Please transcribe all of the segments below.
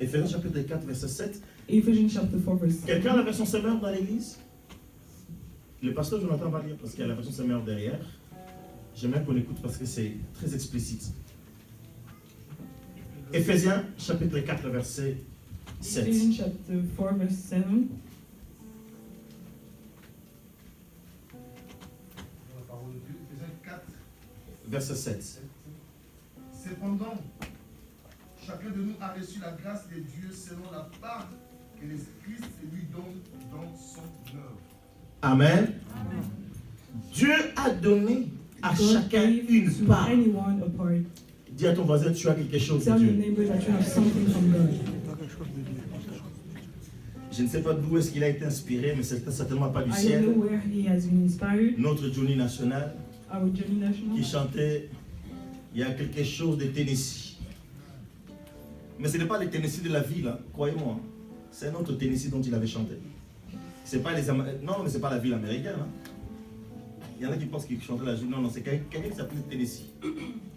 Éphésiens chapitre 4, verset 7. Ephesians chapter 4, verse 7. Quelqu'un a la version Semeur dans l'église? Le pasteur Jonathan va lire parce qu'il y a la version Semeur derrière. J'aimerais qu'on écoute parce que c'est très explicite. Éphésiens chapitre 4, verset 7. Ephesians chapter 4, verse 7. La parole de Dieu, Éphésiens 4, Verset 7. Cependant, chacun de nous a reçu la grâce de Dieu selon la part que l'Esprit lui donne dans son œuvre. Amen. Dieu a donné à God chacun gave une to part. anyone a part. Dis à ton voisin, tu as quelque chose de Tell your Dieu. neighbor that you have something from God. Je ne sais pas d'où est-ce qu'il a été inspiré, mais c'est certainement pas du I don't ciel. know where he has been inspired. Notre Johnny National Our Johnny National. qui chantait il y a quelque chose de Tennessee. Mais ce n'est pas les Tennessee de la ville, hein, croyez-moi. C'est un autre Tennessee dont il avait chanté. C'est pas les non, mais c'est pas la ville américaine. Hein. Il y en a qui pensent qu'il chantait la ville. Non, non, c'est quelqu'un qui s'appelait Tennessee.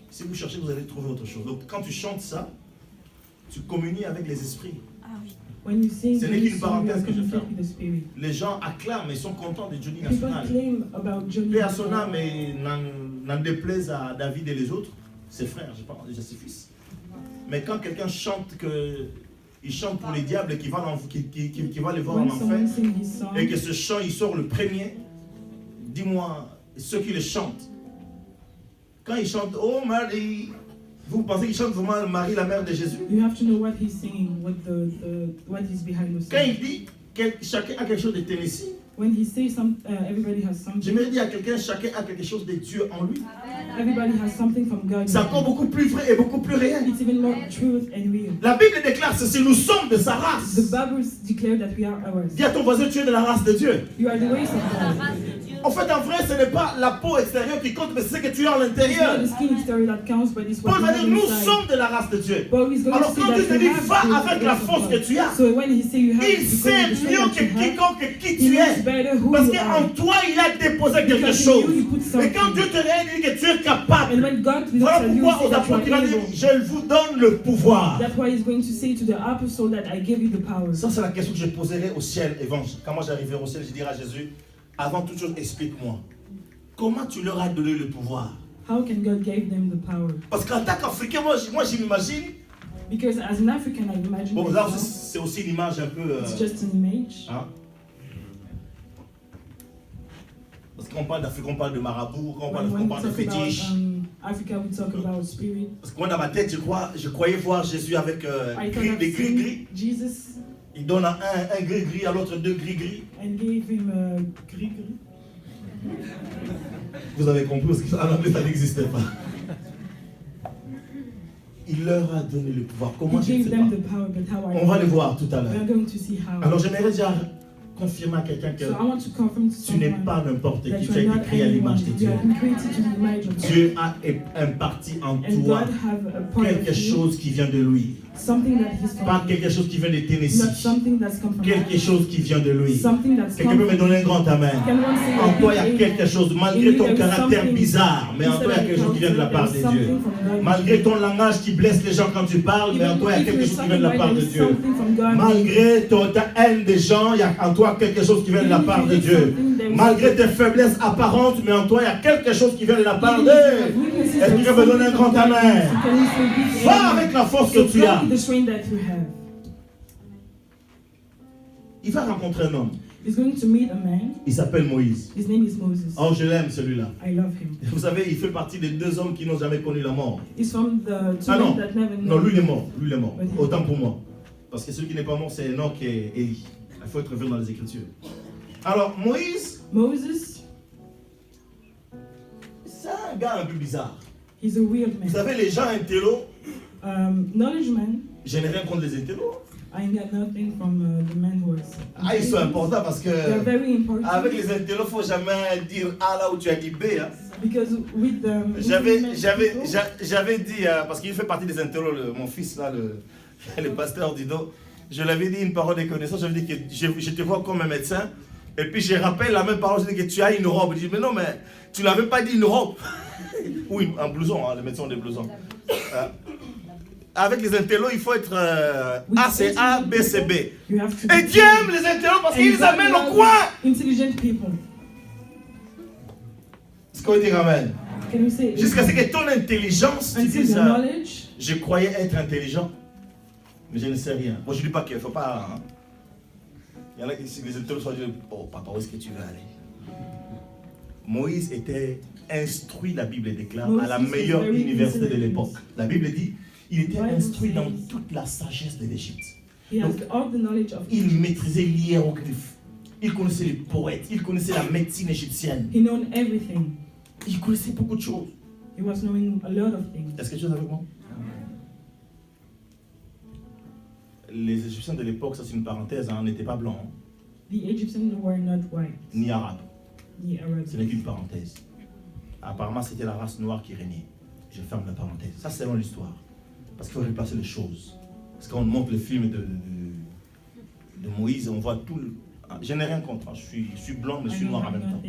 Si vous cherchez, vous allez trouver autre chose. Donc quand tu chantes ça, tu communies avec les esprits. When you sing Ce n'est this qu'une song, you are parenthèse que je fais. communicating with the Spirit. Les gens acclament et sont contents de Johnny People National. claim about Johnny Paix à son National. âme et n'en déplaise à David et les autres, ses frères, je parle déjà ses fils. Mais quand quelqu'un chante il chante pour les diables et qui va les voir en When enfer, someone sings his song, et que ce chant il sort le premier, dis-moi, ceux qui le chantent, quand ils chantent « Oh Marie », vous pensez qu'ils chantent vraiment Marie, la mère de Jésus? you have to know what he's singing, what is behind the Quand song. il dit que chacun a quelque chose de Tennessee, When he says everybody has something, j'aimerais dire à quelqu'un, chacun a quelque chose de Dieu en lui. everybody has something from God. C'est encore beaucoup plus vrai et beaucoup plus réel. It's even more truth and real. La Bible déclare ceci, nous sommes de sa The race. Bible declares that we are ours. Dis à ton voisin, tu es de la race de Dieu. You are the ways of God. En fait, en vrai, ce n'est pas la peau extérieure qui compte, mais c'est ce que tu as à It's not l'intérieur. the skin exterior that counts, but it's what Paul you va have dire, nous inside. sommes de la race de Dieu. Paul is going Alors to quand say Dieu te that dit, you have va the avec la grace of force God. que tu as, So when he say you have il to go sait with the mieux strength que that you have, quiconque qui he tu knows es. better who Parce you qu'en are. toi, il a déposé quelque Because in chose. you, he put Et something. quand Dieu te réunit, que tu es And capable. when God looks Voilà at you, he pourquoi says aux that you apôtres, il are va dire, able. je vous donne le pouvoir. That's why he's going to say to the apostle that I give you the power. Ça, c'est la question que je poserai au ciel, évangile. Quand moi j'arriverai au ciel, je dirai à Jésus, avant toute chose, explique-moi. Comment tu leur as donné le pouvoir? How can God give them the power? Parce qu'en tant qu'Africain, moi je m'imagine. Because as an African, I imagine Bon, là myself, c'est aussi une image un peu. it's just an image. Hein? Parce qu'on parle d'Afrique, on parle de marabout, quand on parle When we de talk fétiche. about Africa, we talk about spirit. Parce que moi dans ma tête, je croyais voir Jésus avec I thought des I've gris-gris. seen Jesus Il donne à un gris-gris, à l'autre deux gris-gris. and gave him a gris. Vous avez compris parce qu'en anglais ça n'existait pas. Il leur a donné le pouvoir. Comment He je ne gave sais them pas. the power, but how I On va le voir tout à We are l'heure. going to see how. Alors j'aimerais déjà confirmer à quelqu'un que So I want to confirm to tu n'es someone pas n'importe that qui, you tu as are été not créé à l'image de anyone. You Dieu. have been created to the image of God. Dieu a imparti en And toi God have a part quelque of you, chose qui vient de lui. something that He's Pas from. quelque chose qui vient de Not Tennessee. something that's come from Quelque God. chose qui vient de lui. Something that's Quelqu'un come peut me from. donner un grand amen. Can one say En that toi, il y a amen? quelque chose, In malgré you, ton there is caractère something- bizarre, mais en toi, il y a quelque chose qui vient de la part de Instead of Dieu. something from God. Malgré ton langage qui blesse les gens quand tu parles, mais en toi, il y a quelque chose qui vient de la part de Dieu. Malgré ta haine des gens, il y a en toi quelque chose qui vient de la part de Dieu. Malgré tes faiblesses apparentes, mais en toi, il y a quelque chose qui vient de la part de Dieu. Est-ce que tu peux me donner un grand amen? Va avec la force que tu as. Il va rencontrer un homme. He's going to meet a man. Il s'appelle Moïse. His name is Moses. Oh, je l'aime celui-là. I love him. Vous savez, il fait partie des deux hommes qui n'ont jamais connu la mort. He's from the two Ah non, men that never non, know. lui il est mort. Lui il est mort. Autant pour moi. Parce que celui qui n'est pas mort, c'est Enoch et Élie. Il faut être vu dans les Écritures. Alors, Moïse, Moses, c'est un gars un peu bizarre. he's a weird Vous man. savez, les gens intello, Knowledge man, je n'ai rien contre les intellos. I got nothing from the man who is. Ah, ils sont importants parce que They are very important. avec les intellos, il ne faut jamais dire A là où tu as dit B. Hein. Because with the J'avais dit, parce qu'il fait partie des intellos, mon fils là, le pasteur Dido, je lui avais dit une parole de connaissance, j'avais dit que je te vois comme un médecin. Et puis je rappelle la même parole, je dis que tu as une robe. Il dit, mais non, mais tu ne l'avais pas dit une robe. Oui, un blouson, hein, les médecins ont des blousons. avec les intellos, il faut être A, c'est A, B, c'est B. You have to Et Dieu aime les intellos parce qu'il les amène au coin. Intelligent people. Est-ce qu'on veut dire amen? Can you say Jusqu'à ce que ton intelligence, tu until dises, your knowledge? je croyais être intelligent, mais je ne sais rien. Moi, je ne dis pas qu'il ne faut pas... Hein. Il y en a qui les intellos sont dit, oh papa, où est-ce que tu veux aller? Moïse était instruit, la Bible déclare, à la meilleure université de l'époque. La Bible dit, il était instruit dans toute la sagesse de l'Égypte. Donc, il maîtrisait l'hiéroglyphe, il connaissait les poètes, il connaissait la médecine égyptienne. He knew everything. Il connaissait beaucoup de choses. He was knowing a lot of things. Est-ce que tu es avec moi? Les Égyptiens de l'époque, ça c'est une parenthèse, hein, n'étaient pas blancs, hein, The Egyptians were not white, ni arabes. the Arabs. Ce n'est qu'une parenthèse. Apparemment, c'était la race noire qui régnait. Je ferme la parenthèse. Ça, c'est dans l'histoire. Parce qu'il faut replacer les choses. Parce que quand on montre le film de Moïse, on voit tout le... Je n'ai rien contre. Hein. Je suis blanc, mais je suis noir en même temps.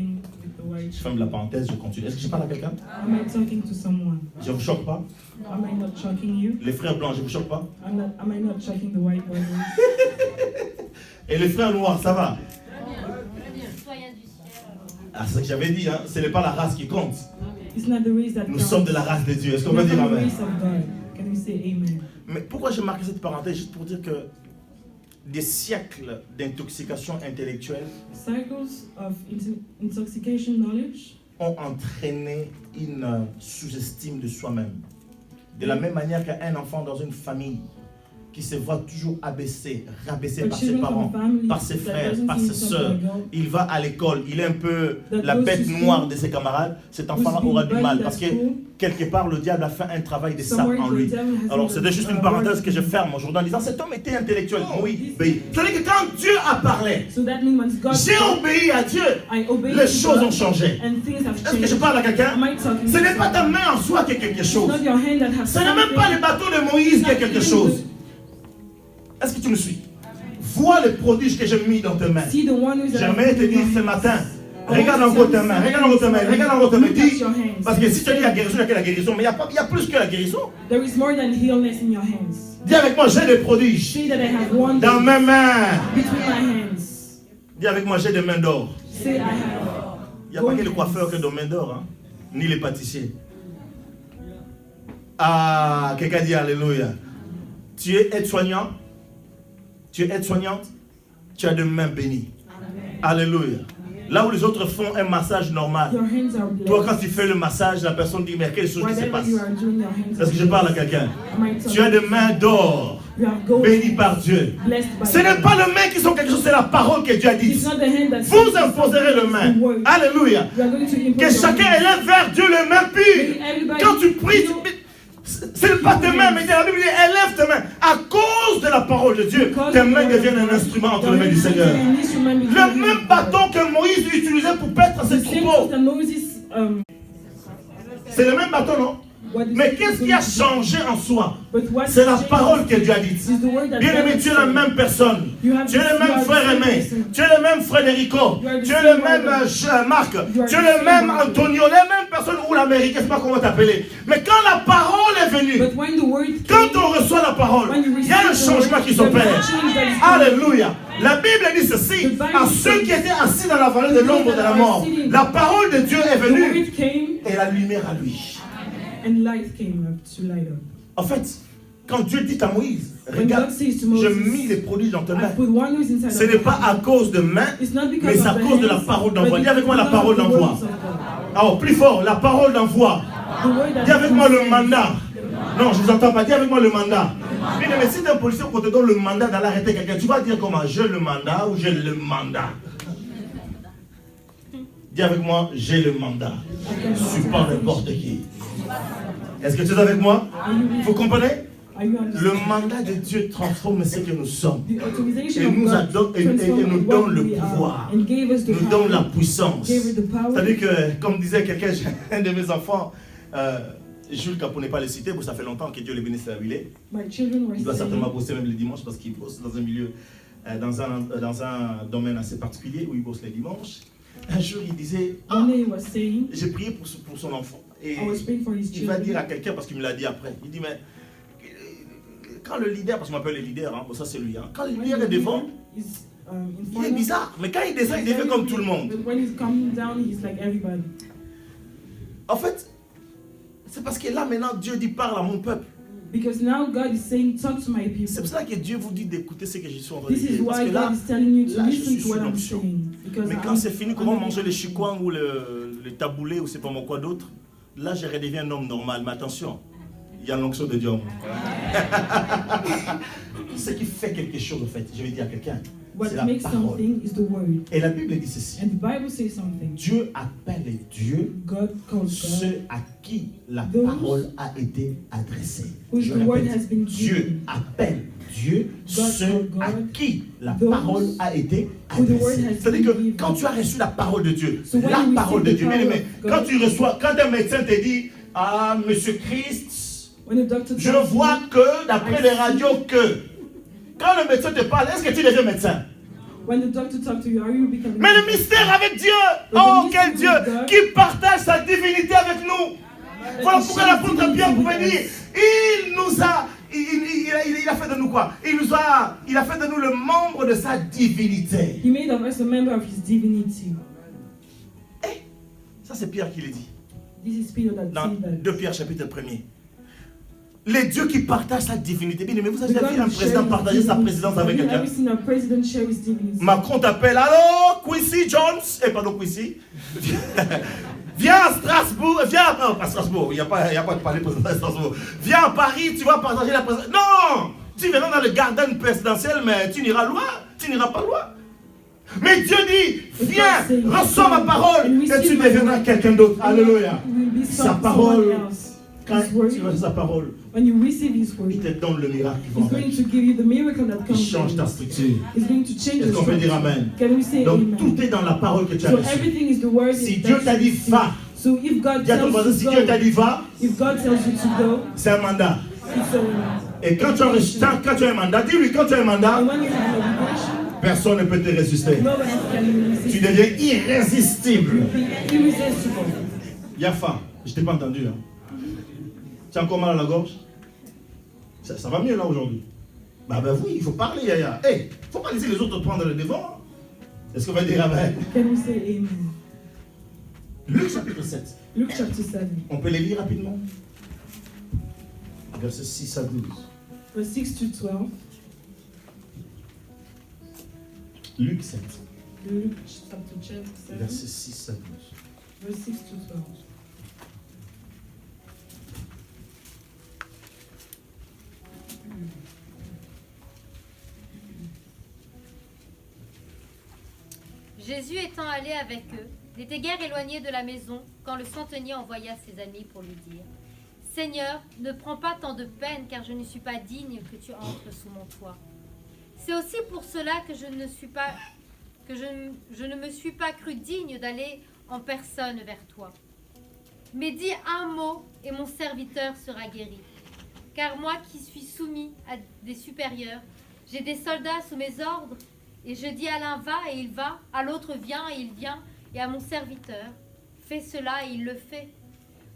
Je ferme la parenthèse, je continue. Est-ce que je parle à quelqu'un? Am I talking to someone? Je ne vous choque pas? Am I not shocking you? Les frères blancs, je ne vous choque pas? Am I not shocking the white brothers? Et les frères noirs, ça va? Très bien. Soyez du ciel. Ah, c'est ce que j'avais dit, hein. Ce n'est pas la race qui compte. It's not the race that Nous counts. sommes de la race de Dieu. Est-ce qu'on We're peut dire from the amen? race of God. Can we say amen? Mais pourquoi j'ai marqué cette parenthèse? Juste pour dire que des siècles d'intoxication intellectuelle Cycles of intoxication knowledge ont entraîné une sous-estime de soi-même. De la même manière qu'un enfant dans une famille qui se voit toujours abaissé, rabaissé par ses parents, par ses frères, par ses sœurs, il va à l'école, il est un peu la bête noire de ses camarades, cet enfant aura du mal parce que quelque part le diable a fait un travail de ça en lui. Alors c'était juste une parenthèse que je ferme aujourd'hui en disant cet homme était intellectuel. Oui, c'est-à-dire que quand Dieu a parlé, j'ai obéi à Dieu, les choses ont changé. Est-ce que je parle à quelqu'un? Ce n'est pas ta main en soi qui est quelque chose. Ce n'est même pas le bateau de Moïse qui est quelque chose. Est-ce que tu me suis? Vois le prodige que j'ai mis dans tes mains. J'aimerais te dire ce matin, regarde encore tes mains, regarde encore tes mains, regarde encore tes mains. Dis, parce que si tu dis la guérison, il y a que la guérison, mais il y a plus que la guérison. There is more than healness in your hands. Dis avec moi, j'ai des prodiges Say that I have one dans mes mains. between my hands. Dis avec moi, j'ai des mains d'or. Say I have. Il n'y a pas que les coiffeurs qui ont des mains d'or, hein? Ni les pâtissiers. Ah, quelqu'un dit Alléluia. Tu es aide-soignant. Tu es aide-soignante, tu as des mains bénies. Alléluia. Là où les autres font un massage normal, Your hands are blessed. toi quand tu fais le massage, la personne dit mais quelle chose qui se Whatever passe? you are doing, your hands Est-ce que je parle à quelqu'un? Am I talking? Tu as des mains d'or, You have gold bénies par Dieu. blessed by Ce n'est pas les mains qui sont quelque chose, c'est la parole que Dieu a It's dite. not the hand that Vous imposerez les mains. Alléluia. You are going to impose Que your chacun hands. élève vers Dieu les mains pures. Everybody, Quand tu pries, ce n'est pas tes mains, mais la Bible dit élève tes mains. À cause de la parole de Dieu, tes mains deviennent un instrument entre les mains du Seigneur. Le même bâton que Moïse utilisait pour paître ses troupeaux. C'est le même bâton, non? Mais qu'est-ce qui a changé en soi? C'est la parole que Dieu a dite. Bien aimé, tu es la même personne. Tu es le même frère Aimé. Tu es le même Frédérico. Tu es le même Marc. Tu es le même Antonio. Les mêmes personnes ou l'Amérique, je ne sais pas comment t'appeler. Mais quand la parole est venue, quand on reçoit la parole, il y a un changement qui s'opère. Alléluia. La Bible dit ceci, à ceux qui étaient assis dans la vallée de l'ombre de la mort, la parole de Dieu est venue et la lumière à lui. And light came up to light up. En fait, quand Dieu dit à Moïse, regarde, j'ai mis les prodiges dans tes mains. Ce n'est pas à cause de mains, mais c'est à cause de la parole d'envoi. Dis avec moi la parole d'envoi. Alors, plus fort, la parole d'envoi. Dis avec moi le mandat. Non, je ne vous entends pas. Dis avec moi le mandat. Mais si tu es un policier, on te donne le mandat d'aller arrêter quelqu'un, tu vas dire comment? J'ai le mandat ou j'ai le mandat? Dis avec moi, j'ai le mandat. Je ne suis pas n'importe qui. Est-ce que tu es avec moi? Vous comprenez? Le mandat de Dieu transforme ce que nous sommes. Et nous donne le pouvoir. Nous donne la puissance. C'est-à-dire que, comme disait quelqu'un, un de mes enfants, Jules, pour ne pas le citer, ça fait longtemps que Dieu le bénisse à Huilé. Il doit certainement bosser même les dimanches parce qu'il bosse dans un milieu, dans un domaine assez particulier où il bosse les dimanches. Un jour, il disait, j'ai prié pour son enfant. Et il va dire à quelqu'un, parce qu'il me l'a dit après, il dit, mais quand le leader, parce qu'on m'appelle le leader, hein, bon, ça c'est lui, hein, quand le When leader the est devant, leader is, in il front est of- bizarre. Mais quand il descend, il devient comme tout le monde. But when he's coming down, he's like everybody. En fait, c'est parce que là maintenant, Dieu dit parle à mon peuple. Because now God is saying, talk to my C'est people. pour ça que Dieu vous dit d'écouter ce que je suis en train de This is dire. Parce why que là, God is telling you to là, je listen suis to what sous I'm l'onction. saying. Because Mais quand I'm- c'est fini, comment I'm- manger le chikwang ou le taboulé ou c'est pas moi quoi d'autre, là je redeviens un homme normal. Mais attention, il y a l'onction de Dieu en moi. Ce qui fait quelque chose en fait, je vais dire à quelqu'un, What c'est la makes parole. something is the word. Et la Bible dit ceci. And the Bible says something. Dieu appelle Dieu God calls God ceux à qui la Those parole a été adressée. whose Je the word répète, has been Dieu given. appelle Dieu God ceux called à God qui la those parole a été who the word adressée. has C'est-à-dire been que given. quand tu as reçu la parole de Dieu, So when la you parole de receive Dieu, the bien power aimé, of God- quand tu reçois, quand un médecin te dit, ah, monsieur Christ, When the doctor je tells vois you, que, d'après I les see- radios, que, quand le médecin te parle, est-ce que tu deviens médecin? when the doctor talks to you, are you becoming? Mais le mystère avec Dieu, But oh the quel mystery Dieu, with God- qui partage sa divinité avec nous. Voilà pourquoi l'apôtre Pierre pouvait dire, il nous a, il a fait de nous quoi? Il a fait de nous le membre de sa divinité. He made of us a member of his divinity. Ça c'est Pierre qui le dit, This is Peter that dans said that. 2 Pierre chapitre 1er. Les dieux qui partagent sa divinité. Bien, mais vous avez The déjà vu God un who président shares partager his sa divinity. présidence Have avec you quelqu'un? ever seen a president share his divinity? Macron t'appelle, allô, Quincy Jones, pardon, Quincy, viens à Strasbourg, viens, non, pas Strasbourg, il n'y a pas de palais présidentiel à Strasbourg, viens à Paris, tu vas partager la présidence. Non, tu viendras dans le garden présidentiel, mais tu n'iras loin, tu n'iras pas loin. Mais Dieu dit, viens, reçois ma parole, et tu deviendras quelqu'un d'autre. Alléluia. You will be Sa someone parole, else. quand His word, tu reçois sa parole, when you receive his word, il te donne le miracle qui va he's going avec. to give you the miracle that Il comes. change ta with it. structure. He's going to change Est-ce the qu'on peut dire structure. amen? Can we say Donc amen? tout est dans la parole que tu as So reçue. everything is the word. Si that Dieu you t'a dit receive. va, So if God dis à ton tells voisin, you si to Dieu t'a go, dit va, if God tells you to go, c'est un mandat. it's a. Et quand tu as un mandat, dis-lui, quand tu as un mandat, And when you have an obligation, personne ne peut te résister. no one can resist. Tu deviens irrésistible. Be irresistible. Yafa, je t'ai pas entendu. Hein. Tu as encore mal à la gorge? Ça va mieux là aujourd'hui? Bah oui, il faut parler, Yaya. Il ne faut pas laisser les autres prendre le devant. Hein. Est-ce qu'on va dire amen? Can we say amen? Luc chapitre 7. Luke chapter 7, On peut les lire rapidement? Versets 6 à 12. verse 6 to 12. Luc 7, Luke chapter 7, versets 6 à 12. verse 6 to 12. Jésus étant allé avec eux, n'était guère éloigné de la maison quand le centenier envoya ses amis pour lui dire « Seigneur, ne prends pas tant de peine car je ne suis pas digne que tu entres sous mon toit. C'est aussi pour cela que je ne me suis pas cru digne d'aller en personne vers toi. Mais dis un mot et mon serviteur sera guéri. Car moi qui suis soumis à des supérieurs, j'ai des soldats sous mes ordres, et je dis à l'un va et il va, à l'autre viens et il vient, et à mon serviteur fais cela et il le fait.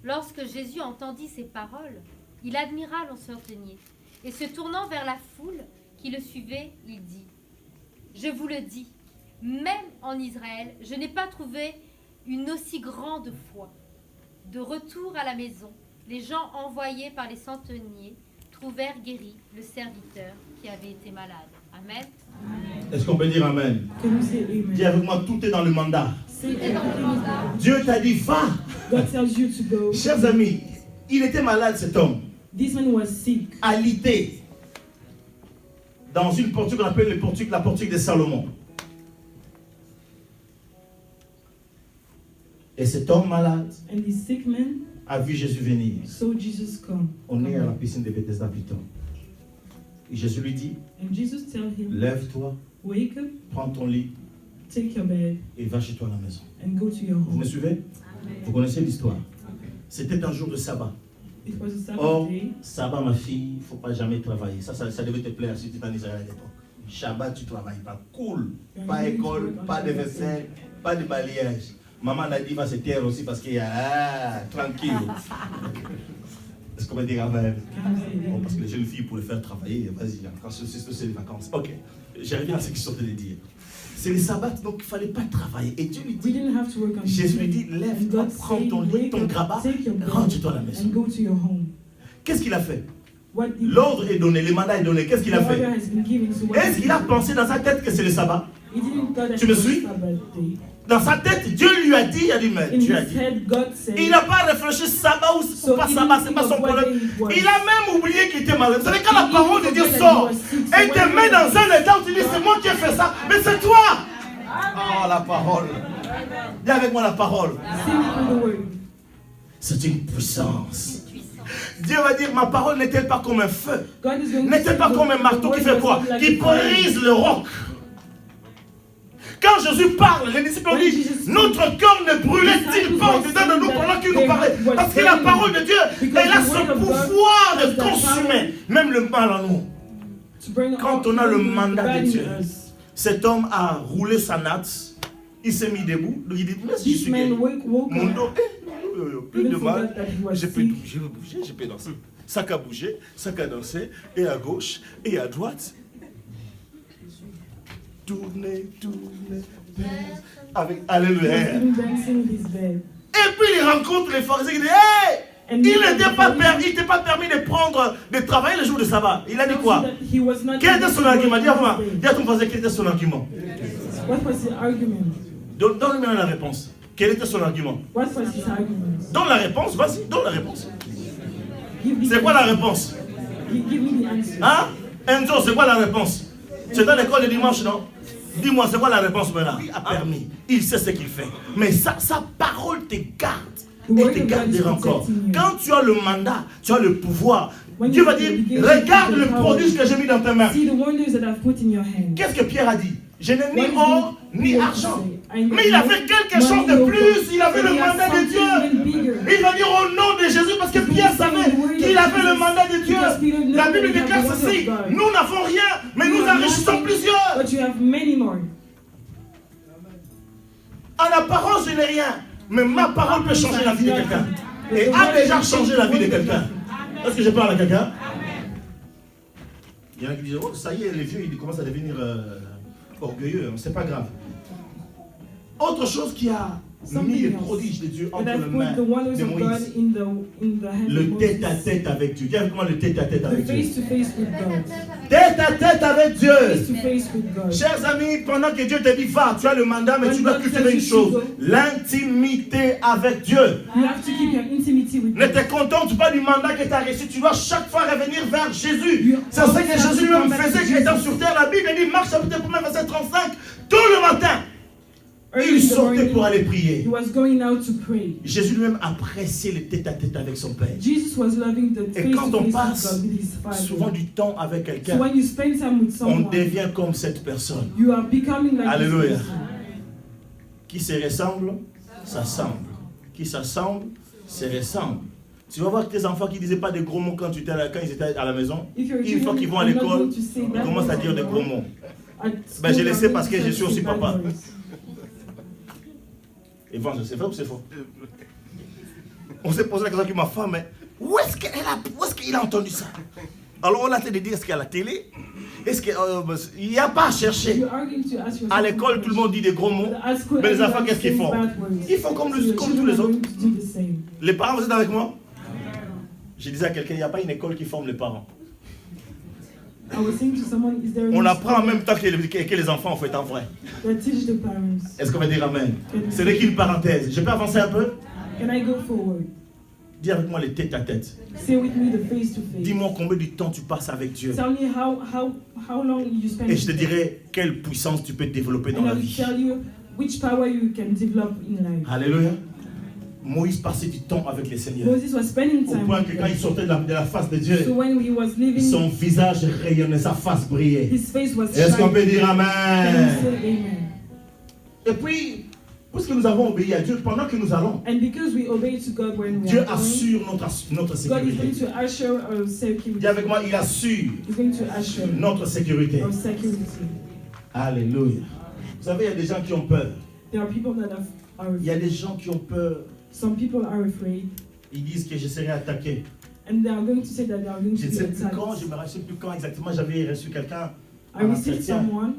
Lorsque Jésus entendit ces paroles, il admira l'enseignant, et se tournant vers la foule qui le suivait, il dit « Je vous le dis, même en Israël, je n'ai pas trouvé une aussi grande foi. » De retour à la maison, les gens envoyés par les centeniers trouvèrent guéri le serviteur qui avait été malade. Amen. Est-ce qu'on peut dire amen? Can we say amen? Dis avec moi, tout est dans le mandat. Say everything is done. Dieu t'a dit, va. God tells you to go. Chers amis, il était malade cet homme, This man was sick. alité, dans une portique qu'on appelle la portique de Salomon. Et cet homme malade And this sick man a vu Jésus venir. saw Jesus come. On est à la piscine de Bethesda plutôt. Et Jésus lui dit, And Jesus tell him, lève-toi, wake up, prends ton lit take your bed, et va chez toi à la maison. and go to your Vous me home. suivez? Vous connaissez l'histoire. C'était un jour de sabbat. It was a Sabbath Or, day. sabbat, ma fille, il ne faut pas jamais travailler. Ça devait te plaire si tu étais en Israël à l'époque. Shabbat, tu ne travailles pas. Cool. Pas école, pas de vaisselle, pas de balayage. Maman a dit, va se taire aussi parce qu'il y a tranquille. Est-ce qu'on va dire amen? Can you say Bon, amen? parce que les jeunes filles, pour les faire travailler, vas-y, quand c'est les vacances. Ok, j'arrive à ce que je suis en train de dire. C'est les sabbats, donc il ne fallait pas travailler. Et Dieu lui We dit, didn't have to work on Jésus lui Tuesday. dit, And lève-toi, God prends said, ton lit, wake ton up, grabat, take your bed rentre-toi à la maison. and go to your home. Qu'est-ce qu'il a fait? What did L'ordre est donné, le mandat est donné. Qu'est-ce qu'il a the order fait? has been given, so what Est-ce did qu'il a he do? pensé dans sa tête que c'est le sabbat? He didn't thought that Tu it me was suis? Sabbath day. Dans sa tête, Dieu lui a dit, mais In Dieu a his dit. head, God said, Il n'a pas réfléchi sabbat ou so pas he sabbat, didn't c'est pas think son of what problème. day it was. Il a même oublié qu'il était malade. Vous savez, quand la He parole de didn't Dieu forget that sort he was sick, so et te when met he dans was un état où tu dis, c'est moi qui ai fait ça, mais c'est toi. Oh, la parole. Dis avec moi la parole. Sing through the word. C'est une puissance. Dieu va dire, ma parole n'est-elle pas comme un feu? God is going to N'est-elle say pas the- comme un the marteau qui word fait was quoi? not like Qui a fire. brise le roc. Quand Jésus parle, les disciples ont When dit, Jesus notre cœur ne brûlait-il pas au-dedans de nous pendant qu'il nous parlait? Parce que la parole de Dieu, elle a ce pouvoir de consumer même le mal en nous. To bring Quand all on a le the mandat bad de in Dieu, us. cet homme a roulé sa natte, il s'est mis debout, donc il dit, mais si je This suis man guéri, woke mon up, dos, plus even de forgot mal, that he was j'ai pu sick. bouger, j'ai pu danser. Ça qu'a bougé, ça qu'a dansé, et à gauche, et à droite. Tourner, avec He Alléluia. was even dancing in his bed. Et puis il rencontre les pharisiens, il dit, hey! And Il n'était pas he permis de prendre, de travailler le jour de sabbat. Il a dit quoi? He was not Quel était son able to argument? work Dis à moi, on Tuesday. dis à ton voisin, quel était son argument? What was his argument? Donne-lui maintenant la réponse. Quel était son argument? What was his argument? Donne la réponse, vas-y, donne la réponse. Give me C'est the quoi la answer. réponse? Give me the answer. Hein? Enzo, c'est quoi la réponse? C'est dans l'école de dimanche, non? Dis-moi, c'est quoi la réponse maintenant? Il a permis, il sait ce qu'il fait. Mais sa parole te garde. Et te gardera encore. Quand tu as le mandat, tu as le pouvoir. Dieu va dire, regarde le prodige que j'ai mis dans tes mains. See the wonders that I've put in your hand. Qu'est-ce que Pierre a dit? Je n'ai ni What is or the- ni what argent. is it? Mais il avait quelque chose de plus. Il avait le mandat de Dieu. Dieu. Il va dire au nom de Jésus parce que Pierre savait qu'il avait le mandat de Dieu. La Bible déclare ceci. Nous n'avons rien, mais nous enrichissons plusieurs. But you have many more. En apparence, je n'ai rien. Mais ma parole peut changer la vie de quelqu'un. Et a déjà changé la vie de quelqu'un. Est-ce que je parle à quelqu'un? Il y en a qui disent, oh, ça y est, les vieux, ils commencent à devenir orgueilleux. C'est pas grave. Autre chose qui a mis les prodiges de Dieu entre And les I've mains put the wonders de of God Moïse. in the hands Le of Moses. tête-à-tête avec Dieu. Dis avec moi le tête-à-tête The avec Dieu. face to face with God. Tête-à-tête avec Face Dieu. to face with God. Chers amis, pendant que Dieu te dit va, tu as le mandat, mais tu dois cultiver une chose. L'intimité avec Dieu. You have to keep your intimacy with Ne God. te contente pas du mandat que tu as reçu. Tu dois chaque fois revenir vers Jésus. C'est ce que Jésus lui-même faisait étant sur terre. La Bible dit, Marc chapitre 1, verset 35. Tout le matin, Early il in the sortait morning, pour aller he prier. was going out to pray. Jésus lui-même appréciait le tête-à-tête avec son Père. Jesus was loving the Et quand on face-to-face with passe God with his Father. souvent du temps avec So quelqu'un, when you spend time with on someone, devient comme cette personne. you are becoming like Alléluia. this person. Qui se ressemble, s'assemble. Qui s'assemble, se ressemble. Tu vas voir tes enfants qui ne disaient pas des gros mots quand ils étaient à la maison. If your Une fois children qu'ils vont à are not l'école, going to say ils bad commencent à words dire des gros mots. at Ben, je school, le they sais are parce que going je to suis say aussi bad papa. words. Evangile, c'est vrai ou c'est faux? On s'est posé la question avec ma femme, mais où est-ce qu'il a entendu ça? Alors on a été de dire, est-ce qu'il y a la télé? Est-ce qu'il n'y a pas à chercher? You are going to ask yourself À l'école, tout le monde dit des gros mots. At school, Mais les enfants, everyone qu'est-ce qu'ils says font? bad words. Ils font comme So your tous children les are autres. going to do the same. Les parents, vous êtes avec moi? Je disais à quelqu'un, il n'y a pas une école qui forme les parents. I was saying to someone, is there On a apprend en même temps que les enfants, en fait, en vrai. that teach the parents? Est-ce qu'on va dire amen? Ce n'est qu'une parenthèse. Je peux avancer un peu? Can I go forward? Dis avec moi les tête à tête. Say with me the face to face. Dis-moi combien de temps tu passes avec Dieu. Tell me how long you spend. Et je te with God. dirai quelle puissance tu peux développer dans And I la will vie. tell you which power you can develop in life. Alléluia. Moïse passait du temps avec le Seigneur. Moses was spending Au time point with que quand il God. sortait de la face de Dieu, So when he was living, son visage rayonnait, sa face brillait. his face was Est-ce qu'on shining. peut dire Can you amen? say amen? Et puis, puisque nous avons obéi à Dieu, pendant que nous allons, And because we obey to God when we Dieu are going, assure notre God is going sécurité. to assure our security. Dis avec moi, il assure He's going to assure notre sécurité. our security. Alléluia. Vous savez, il y a des gens qui ont peur. There are people that are Il y a des gens qui ont peur. some people are afraid. Ils disent que je serai attaqué. And they are going to say that they are going Je to ne sais be plus quand, attacked. je ne me rappelle plus quand exactement, j'avais reçu quelqu'un I en received entretien someone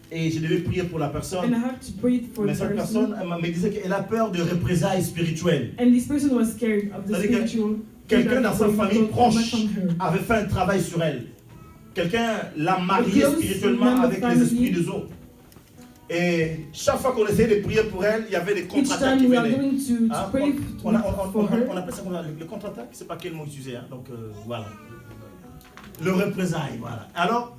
et je devais prier pour la and I personne. had to pray for Mais the cette person. personne elle me disait qu'elle a peur de représailles spirituelles. And this person was scared of the C'est-à-dire que spiritual. Quelqu'un dans sa famille proche from her. avait fait un travail sur elle. Quelqu'un l'a mariée close spirituellement member avec les family. esprits des eaux. Et chaque fois qu'on essayait de prier pour elle, il y avait des Each contre-attaques qui time we are venaient. going to Hein, pray on for her. appelle ça comment, le contre-attaque, c'est pas quel mot utiliser. Hein, donc voilà. Le représailles, voilà. Alors,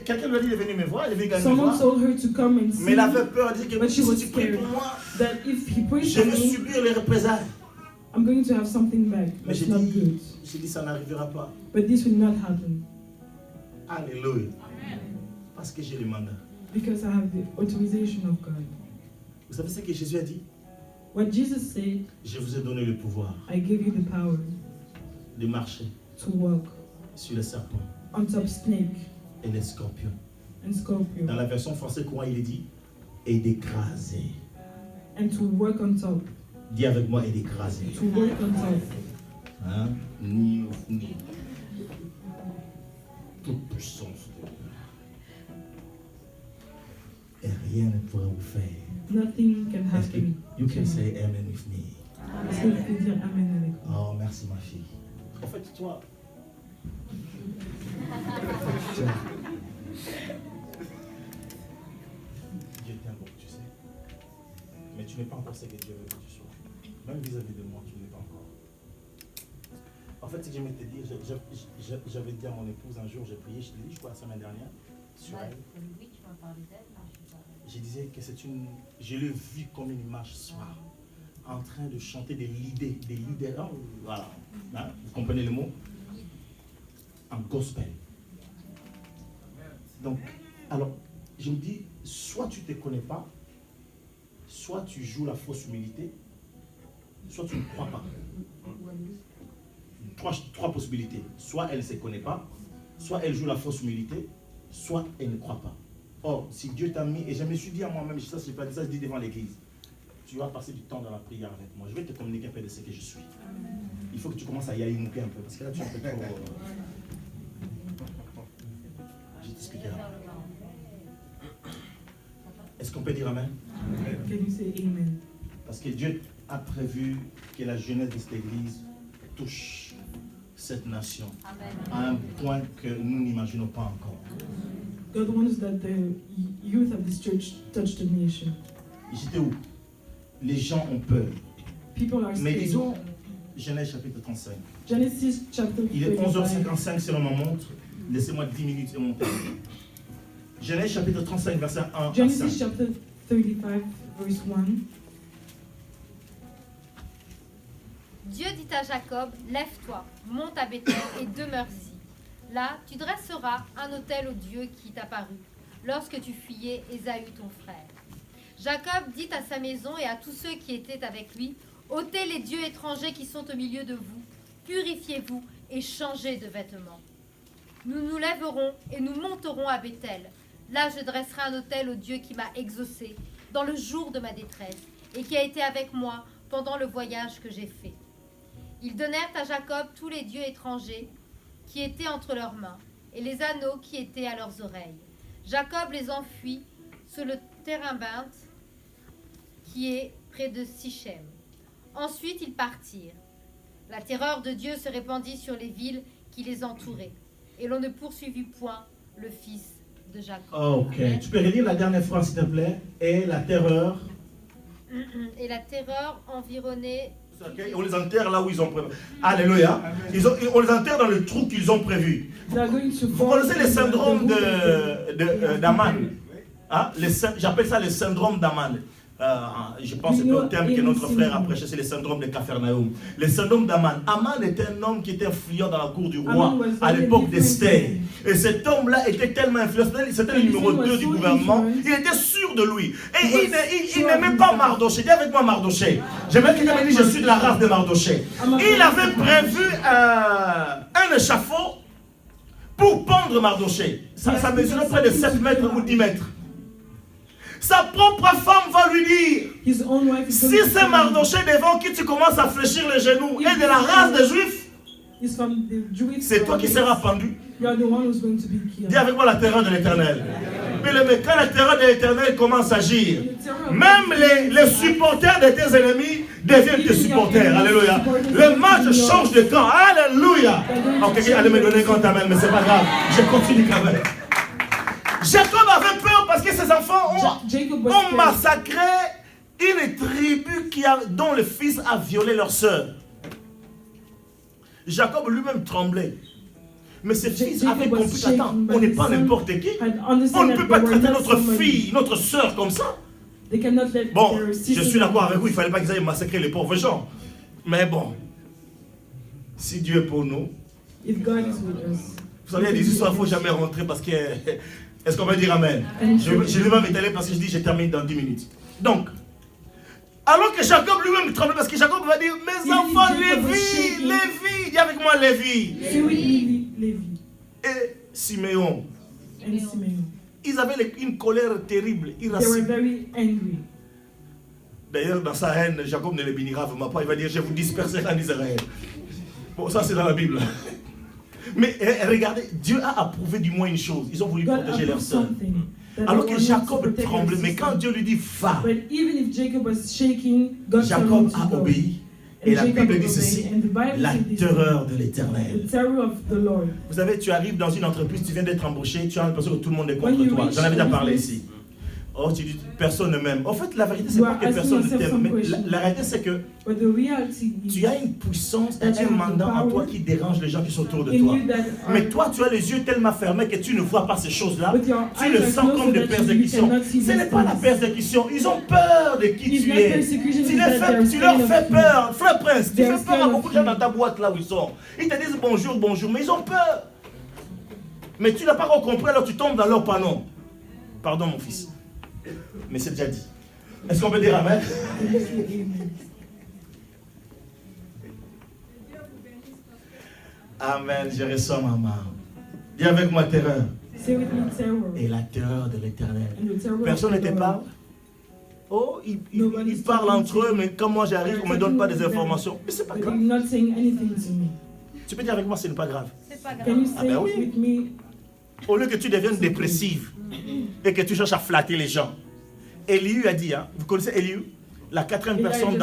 quelqu'un lui a dit de venir me voir, elle est venue me Someone voir. told her to come and Mais elle see avait peur, elle dit que But she was si tu pries scared. pour moi, that if he prays je for vais me, subir les représailles. I'm going to have something back. Mais That's not good. j'ai dit ça n'arrivera pas. But this will not happen Alléluia. Parce que j'ai le mandat. because I have the authorization of God. Vous savez ce que Jésus a dit? What Jesus said, Je vous ai donné le pouvoir I give you the power de marcher to walk sur les serpents on top snake et les scorpions. and scorpion Dans la version française courant, il est dit et d'écraser. and to work on top. Dis avec moi et d'écraser. To work on top. Hein? Ni toute puissance de Dieu. Et rien ne pourra vous faire. Nothing can Est-ce que happen. you can say amen with me? Est-ce que tu peux dire amen avec moi? Oh, merci ma fille. En fait, toi. Dieu t'aime beaucoup, tu sais. Mais tu n'es pas encore ce que Dieu veut que tu sois. Même vis-à-vis de moi, tu n'es pas encore. En fait, ce que j'aimais te dire, j'avais dit à mon épouse un jour, j'ai prié, je te l'ai dit, je crois, la semaine dernière, sur elle. Oui, tu m'as parlé d'elle, mais je sais pas. Je disais que c'est une. Je l'ai vu comme une image ce soir, en train de chanter des leaders, voilà. Hein, vous comprenez le mot? En gospel. Donc, alors, je me dis, soit tu ne te connais pas, soit tu joues la fausse humilité, soit tu ne crois pas. Trois possibilités. Soit elle ne se connaît pas, soit elle joue la fausse humilité, soit elle ne croit pas. Or, si Dieu t'a mis, et je me suis dit à moi-même, ça je n'ai pas dit ça, je dis devant l'église, tu vas passer du temps dans la prière avec moi. Je vais te communiquer un peu de ce que je suis. Il faut que tu commences à y aller un peu, parce que là tu es un peu trop... Je t'expliquerai. Est-ce qu'on peut dire amen? Can you say amen? Parce que Dieu a prévu que la jeunesse de cette église touche cette nation à un point que nous n'imaginons pas encore. God wants that the youth of this church touch the nation. J'étais où? Les gens ont peur. People are Mais scared. disons, Genèse chapitre 35. Genesis chapter Il est 35. 11h55 selon ma montre. Laissez-moi 10 minutes et mon temps. Genèse chapitre 35, verset 1 à Genesis 5. chapter 35, verse 1. Dieu dit à Jacob, lève-toi, monte à Bethel et demeure-y. Là, tu dresseras un autel au Dieu qui t'apparut lorsque tu fuyais Ésaü ton frère. Jacob dit à sa maison et à tous ceux qui étaient avec lui, ôtez les dieux étrangers qui sont au milieu de vous, purifiez-vous et changez de vêtements. Nous nous lèverons et nous monterons à Bethel. Là, je dresserai un autel au Dieu qui m'a exaucé dans le jour de ma détresse et qui a été avec moi pendant le voyage que j'ai fait. Ils donnèrent à Jacob tous les dieux étrangers qui étaient entre leurs mains et les anneaux qui étaient à leurs oreilles. Jacob les enfuit sur le Térébinthe qui est près de Sichem. Ensuite, ils partirent. La terreur de Dieu se répandit sur les villes qui les entouraient et l'on ne poursuivit point le fils de Jacob. Ok, tu peux relire la dernière phrase s'il te plaît. Et la terreur. Et la terreur environnait. Okay. On les enterre là où ils ont prévu. Alléluia. On les enterre dans le trou qu'ils ont prévu. Vous connaissez le syndrome d'Aman, hein? J'appelle ça le syndrome d'Aman. Je pense que c'est le terme que notre frère a prêché, c'est le syndrome de Capharnaüm. Le syndrome d'Aman. Aman était un homme qui était influent dans la cour du roi à l'époque d'Esther. Et cet homme-là était tellement influent, c'était le numéro 2 du gouvernement. Il était sûr de lui. Et il n'aimait pas Mardoché. Dis avec moi Mardoché. J'aimerais que quelqu'un me dise, je suis de la race de Mardoché. Il avait prévu un échafaud pour pendre Mardoché. Ça mesurait près de 7 mètres ou 10 mètres. Sa propre femme va lui dire, his own wife is si going to c'est tell him, Mardoché devant qui tu commences à fléchir les genoux et de la race des Juifs, he's from the Jewish c'est toi qui seras pendu. You are the one who's going to be killed. Dis avec moi la terreur de l'Éternel. Mais quand la terreur de l'Éternel commence à agir, même les supporters de tes ennemis deviennent tes supporters. Alléluia. Le match change de camp. Alléluia. Ok, quelqu'un allait me donner un grand amen, mais c'est pas grave. Je continue quand même. Jacob avait peur parce que ses enfants ont massacré une tribu dont le fils a violé leur sœur. Jacob lui-même tremblait. Mais ses fils avaient compris qu'attends, on n'est pas n'importe qui. On ne peut pas traiter notre fille, notre sœur comme ça. Bon, je suis d'accord avec vous, il ne fallait pas qu'ils aillent massacrer les pauvres gens. Mais bon, si Dieu est pour nous, vous savez, il y a des histoires, il ne faut jamais rentrer parce que... Est-ce qu'on va dire amen? Je ne vais pas m'étaler parce que je dis je termine dans 10 minutes. Donc, alors que Jacob lui-même tremblait parce que Jacob va dire, mes enfants, Lévi, dis avec moi Lévi. Et Siméon. Ils avaient une colère terrible, irascible. D'ailleurs, dans sa haine, Jacob ne les bénira vraiment pas. Il va dire, je vous disperserai en Israël. Bon, ça c'est dans la Bible. Mais regardez, Dieu a approuvé du moins une chose. Ils ont voulu protéger leur sœur. Alors que Jacob tremblait, mais quand Dieu lui dit va, Jacob a obéi. Et la Bible dit ceci, la terreur de l'Éternel. Vous savez, tu arrives dans une entreprise, tu viens d'être embauché, tu as l'impression que tout le monde est contre toi. J'en avais déjà parlé ici. Oh, tu dis, personne ne m'aime. En fait, la vérité, c'est pas que personne ne t'aime. Mais la réalité, c'est que tu as une puissance, un mandat en toi qui dérange les gens qui sont autour de toi. Mais toi, tu as les yeux tellement fermés que tu ne vois pas ces choses-là. Tu le sens comme des persécutions. Ce n'est pas la persécution. Ils ont peur de qui tu es. Tu leur fais peur. Frère Prince, tu fais peur à beaucoup de gens dans ta boîte là où ils sont. Ils te disent bonjour, bonjour, mais ils ont peur. Mais tu n'as pas encore compris, alors tu tombes dans leur panneau. Pardon, mon fils. Mais c'est déjà dit. Est-ce qu'on peut dire amen? Amen, je reçois maman. Dis avec moi terreur. Et la terreur de l'Éternel. Personne ne te parle? Oh, ils parlent entre eux, mais quand moi j'arrive, on ne me donne pas des informations. Mais c'est pas grave. Tu peux dire avec moi, ce n'est pas grave. C'est pas grave. Ah ben oui. Au lieu que tu deviennes dépressive et que tu cherches à flatter les gens. Élie a dit, hein, vous connaissez Élie, la quatrième personne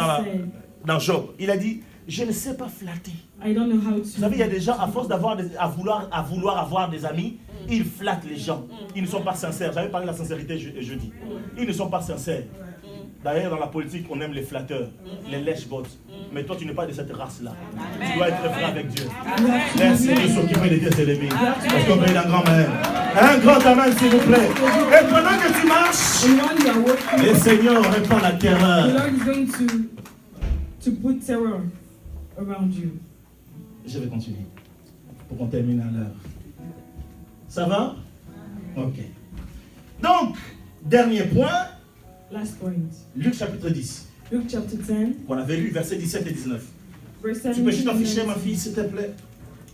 dans Job. Il a dit, je ne sais pas flatter. Vous savez, il y a des gens, à force à vouloir avoir des amis, ils flattent les gens. Ils ne sont pas sincères. J'avais parlé de la sincérité jeudi. Ils ne sont pas sincères. D'ailleurs, dans la politique, on aime les flatteurs, les lèche-bottes. Mais toi, tu n'es pas de cette race-là. Tu dois être frère avec Dieu. Merci de s'occuper de tes ennemis. Parce qu'on veut un grand amen. Un grand amen, s'il vous plaît. Et pendant que tu marches, le Seigneur répand la terreur. Je vais continuer pour qu'on termine à l'heure. Ça va? Ok. Donc, dernier point. Last point. Luc chapitre 10. Luke chapter 10. On avait lu versets 17 et 19. Tu peux juste afficher, ma fille, s'il te plaît?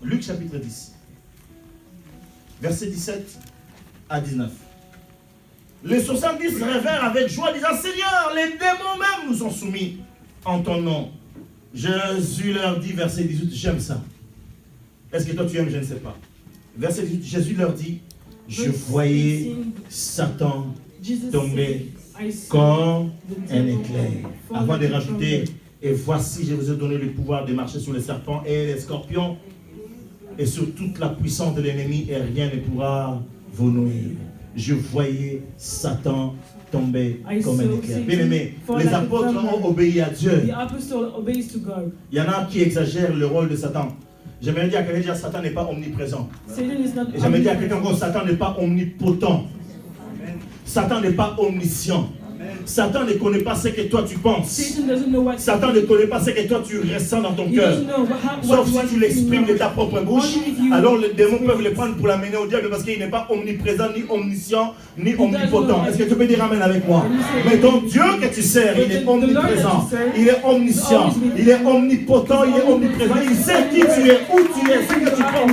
Luc chapitre 10. Versets 17 à 19. Les 70 se révèrent avec joie, disant, Seigneur, les démons même nous sont soumis en ton nom. Jésus leur dit, verset 18, j'aime ça. Est-ce que toi tu aimes? Je ne sais pas. Verset 18, Jésus leur dit, je voyais Satan tomber comme un éclair. Avant de rajouter, et voici, je vous ai donné le pouvoir de marcher sur les serpents et les scorpions et sur toute la puissance de l'ennemi, et rien ne pourra vous nuire. Je voyais Satan tomber comme un éclair. Bien aimé, les apôtres ont obéi à Dieu. Il y en a qui exagèrent le rôle de Satan. J'aimerais dire à quelqu'un que Satan n'est pas omniprésent. Et j'aimerais dire à quelqu'un que Satan n'est pas omnipotent. Satan n'est pas omniscient. Satan ne connaît pas ce que toi tu penses. Satan ne connaît pas ce que toi tu ressens dans ton cœur. Sauf si tu l'exprimes de ta propre bouche, alors les démons peuvent le prendre pour l'amener au diable parce qu'il n'est pas omniprésent, ni omniscient, ni omnipotent. Est-ce que tu peux dire amen avec moi? Mais ton Dieu que tu sers, il est omniprésent, il est omniscient, il est omnipotent, il est omniprésent. Il sait qui tu es, où tu es, ce que tu penses.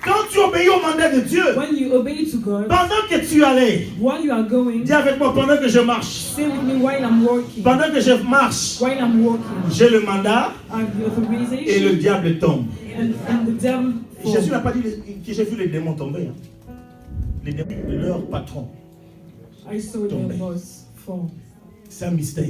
Quand tu obéis au mandat de Dieu, When you obey to God, pendant que tu allais, while you are going, dis avec moi, pendant que je marche, say with me while I'm working. pendant que je marche, While I'm working, j'ai le mandat I have the et le authorization, diable tombe. and the devil Jésus falls. n'a pas dit que j'ai vu les démons tomber. Hein. Les démons, leur patron. I saw their Tomber. boss fall. C'est un mystère.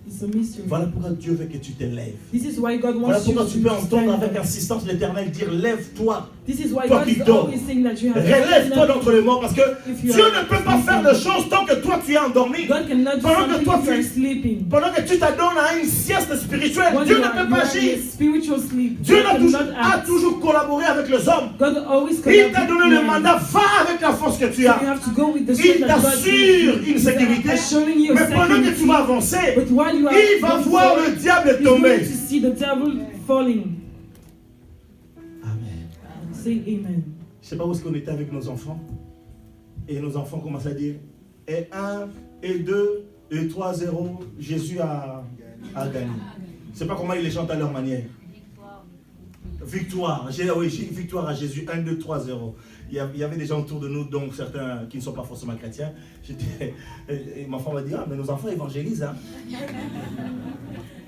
It's a mystery. Voilà pourquoi Dieu veut que tu te lèves. This is why God Voilà wants you pourquoi tu peux to entendre stand avec up. insistance l'Éternel dire lève-toi. This is why Toi God qui is dors. always saying that you have to Relève-toi stand up. d'entre les morts parce que If you Dieu are ne peut pas faire de choses tant que toi tu es endormi. God cannot do Pendant que something toi if you are tu sleeping. pendant que tu t'adonnes à une sieste spirituelle, When Dieu you ne are, peut you pas are in agir. a spiritual sleep. Dieu God cannot a act. toujours collaboré avec les hommes. God always Il t'a collaborates donné with le men. mandat, va avec la force que tu So you as. have to go with the Il strength that God t'assure gives you. une sécurité. He's assuring you a Mais pendant que tu security. vas avancer, But while you are il va going voir forward, le diable he's going tomber. to see the devil falling. Amen. Say amen. Je ne sais pas où est-ce qu'on était avec nos enfants. Et nos enfants commencent à dire et 1, et 2, et 3, 0, Jésus a gagné. Je ne sais pas comment ils les chantent à leur manière. Victoire. Oui, victoire à Jésus. 1, 2, 3, 0. Il y avait des gens autour de nous, donc certains qui ne sont pas forcément chrétiens. Et ma femme m'a dit, ah, mais nos enfants évangélisent. Hein?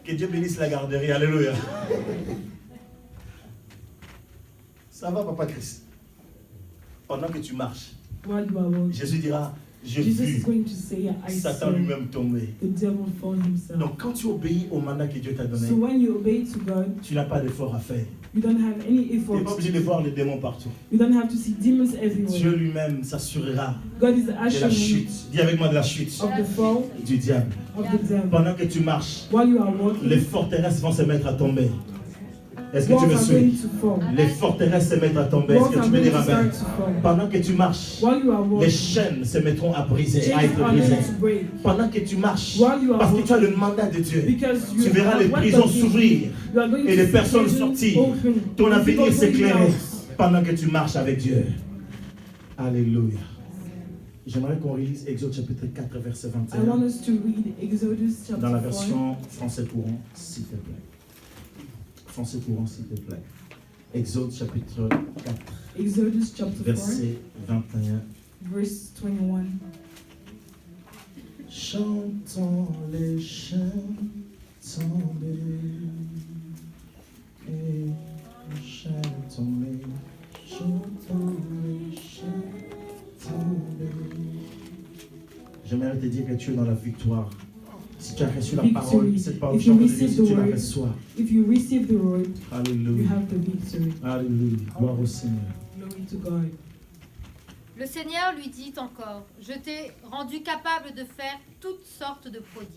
Que Dieu bénisse la garderie. Alléluia. Ça va, Papa Christ. Pendant que tu marches, While you are walking, Jésus dira, j'ai Jesus is vu going to say, I Satan saw lui-même tomber. the devil fall himself. Donc quand tu obéis au mandat que Dieu t'a donné, So when you obey to God, tu n'as pas d'effort à faire. you don't have any Tu n'es effort. pas obligé de voir les démons partout. You don't have to see demons Dieu everywhere. lui-même s'assurera God is de la assuring chute. Dis avec moi de la chute of the fall du diable. of the devil. Pendant que tu marches, While you are walking, les forteresses vont se mettre à tomber. Est-ce que tu walls me are suis? going to fall. Les forteresses se mettent à tomber. Est-ce Walls que are tu peux going dire to amen? start to fall. Pendant que tu marches, While you are les walking, chaînes se mettront à briser, à chains être are brisées. going to break. Pendant que tu marches, While you are parce que tu as walking, le mandat de Dieu, because tu you verras have les what prisons God gives s'ouvrir you are going et to les see personnes prison sortir. open. Ton People avenir going s'éclairer out. pendant que tu marches avec Dieu. Alléluia. J'aimerais qu'on relise Exode chapitre 4, verset I want 21 us to read Exodus dans la chapter 4. version français courant, s'il te plaît. Français courant, s'il te plaît. Exode chapitre 4, Exodus chapter 4, verset 21. verse 21. Chantons les chants tombés et chantons les chants tombés. J'aimerais te dire que tu es dans la victoire. Si tu as reçu la parole, cette parole, If you chante de Dieu, receive si the tu la word, reçois. if you receive the word, you Alléluia. have the victory. Alléluia. Gloire au Seigneur. Glory to God. Le Seigneur lui dit encore, je t'ai rendu capable de faire toutes sortes de prodiges.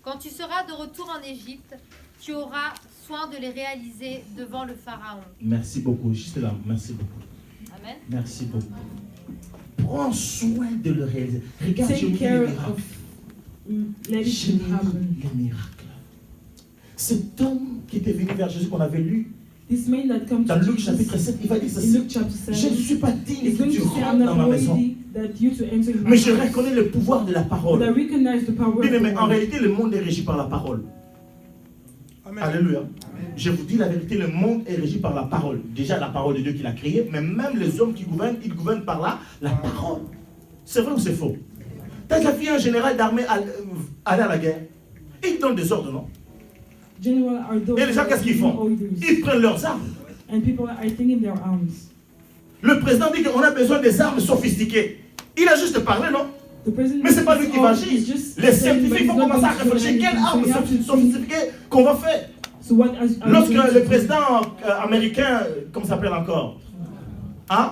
Quand tu seras de retour en Égypte, tu auras soin de les réaliser devant le Pharaon. Merci beaucoup. Juste là. Merci beaucoup. Amen. Merci beaucoup. Prends soin de le réaliser. Regarde, j'ai Take mis care les miracles. of let it J'ai mis happen. les miracles. Cet homme qui était venu vers Jésus qu'on avait lu This man that comes dans to Luc Jesus chapitre 7, il va dire in ceci. Luke chapter Je 7, ne suis pas digne is que going tu to say, rentres I'm dans ma not maison. worthy that you to enter in my Mais je house. reconnais le pouvoir de la But I parole. recognize the power Bien of aimé, the en word. réalité, le monde est régi par la parole. Alléluia. Je vous dis la vérité, le monde est régi par la parole. Déjà la parole de Dieu qui l'a créé, mais même les hommes qui gouvernent, ils gouvernent par la parole. C'est vrai ou c'est faux? T'as déjà vu un général d'armée aller à la guerre? Ils donnent des ordres, non? General are those Et les gens, who qu'est-ce qu'ils giving font? orders. Ils prennent leurs armes. And people are taking their arms. Le président dit qu'on a besoin des armes sophistiquées. Il a juste parlé, non? The president Mais c'est pas lui qui va is agir. just Les saying, but scientifiques he's vont not commencer à going to do réfléchir. Quelle anything. So arme we have to think. sophistiquée qu'on va faire? So what are we Lorsque going to le do? président américain, comment s'appelle encore? Hein?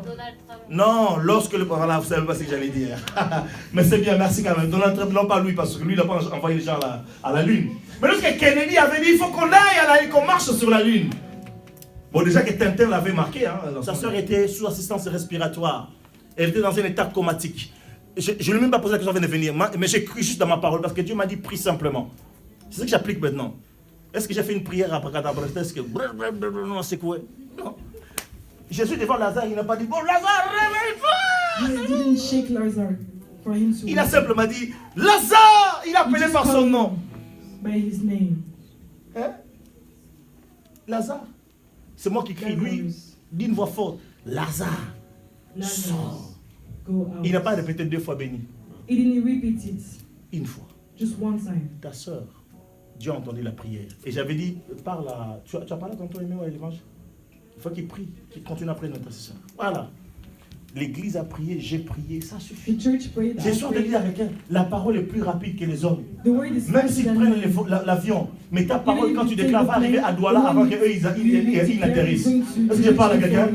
Donald Trump. Non, lorsque le... Voilà, vous savez pas ce que j'allais dire. Mais c'est bien, merci quand même. Donald Trump, non pas lui, parce que lui, il n'a pas envoyé les gens à la Lune. Mais lorsque Kennedy avait dit, il faut qu'on aille à la Lune, qu'on marche sur la Lune. Bon, déjà que Tintin l'avait marqué, hein. Sa sœur était sous assistance respiratoire. Elle était dans un état comatique. Je ne lui ai même pas posé la question avant de venir, mais j'ai cru juste dans ma parole, parce que Dieu m'a dit, prie simplement. C'est ce que j'applique maintenant. Est-ce que j'ai fait une prière après est-ce que... Non, c'est quoi? Non. Jésus devant Lazare, il n'a pas dit, bon, Lazare, réveille-toi! He didn't shake Lazarus for him to Il a simplement dit, Lazare! Il a appelé par son nom. by his name. Hein? Lazare. C'est moi qui crie, lui. Dis une voix forte. Lazare, sors. Go out. Il n'a pas répété 2 fois béni. He didn't repeat it. Une fois. Just one time. Ta soeur, Dieu a entendu la prière. Et j'avais dit, parle à... Tu as parlé à tonton Aimé ou à l'évangile? Il faut qu'il prie, qu'il continue à prier notre soeur. Voilà. L'église a prié, j'ai prié, ça suffit. The church prayed. J'ai I souvent prayed. dit à quelqu'un, la parole est plus rapide que les hommes. The word is Même faster s'ils than prennent man. l'avion, mais ta parole, quand tu déclares, va arriver à Douala avant qu'eux, ils atterrissent. Est-ce que je parle à quelqu'un?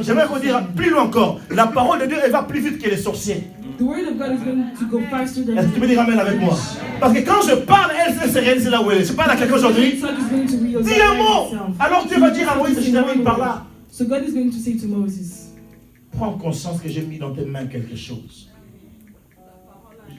J'aimerais vous dire plus loin encore, la parole de Dieu, elle va plus vite que les sorciers. The word of God is going to go faster than Est-ce que tu peux dire amen avec moi? Parce que quand je parle, elle se réalise là où elle est. Je parle à quelqu'un aujourd'hui. God is going to realize Dis un mot. itself. Alors Dieu va dire à Moïse, je termine par là. So God is going to say to Moses, Prends conscience que j'ai mis dans tes mains quelque chose.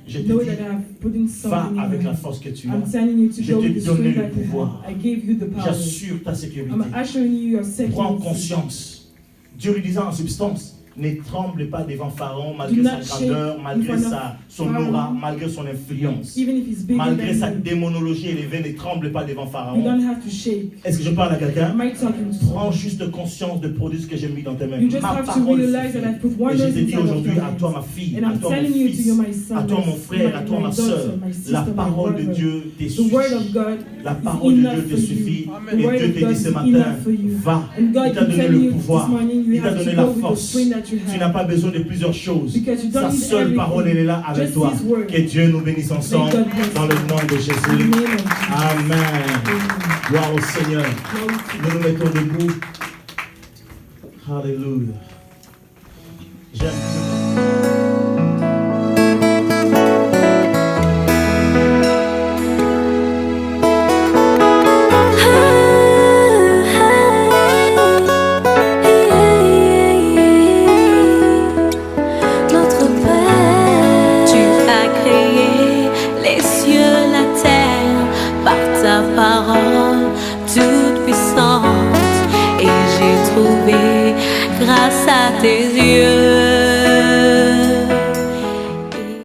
Je te know dis, that I have put in va something in avec your la hand. force que tu I'm as. telling you to Je go t'ai with the donné strength le that you pouvoir. have. I gave you the power. J'assure ta sécurité. I'm assuring you your Prends security. conscience. Dieu lui disant en substance, ne tremble pas devant Pharaon malgré Do sa not grandeur, shake malgré in front of son Pharaoh. aura, malgré son influence. Even if it's bigger Malgré sa than you, démonologie élevée, ne tremble pas devant you Pharaon. don't have to shake. Est-ce que je parle à quelqu'un? Am I talking to Prends you? juste conscience de produits que j'ai mis dans tes mains. You just Ma have to parole realize suffit. that I put Et je wonders te dis inside of aujourd'hui your à toi hands. ma fille, And à I'm toi mon telling you to fils, you, my son, à toi mon my- frère, à toi my ma daughter, soeur, my sister, la my parole de brother. Dieu te The suffit. word of God La is parole de enough Dieu for te you. suffit. The Et word Dieu of te God dit is ce matin, enough for you. va. And Il God t'a is donné telling le you this pouvoir. morning you Il t'a have donné to la go with the force. strength that you Tu n'as have. pas besoin de plusieurs choses. Because you don't Sa need seule everything. parole, elle est là avec Just toi. His word. Que Dieu nous bénisse ensemble May God bless dans le you. nom de In the Jésus. name of Jesus. Amen. Amen. Gloire au Seigneur. Glory to Nous nous mettons debout. Alléluia. J'aime. Notre Père, tu as créé les cieux, la terre par ta parole.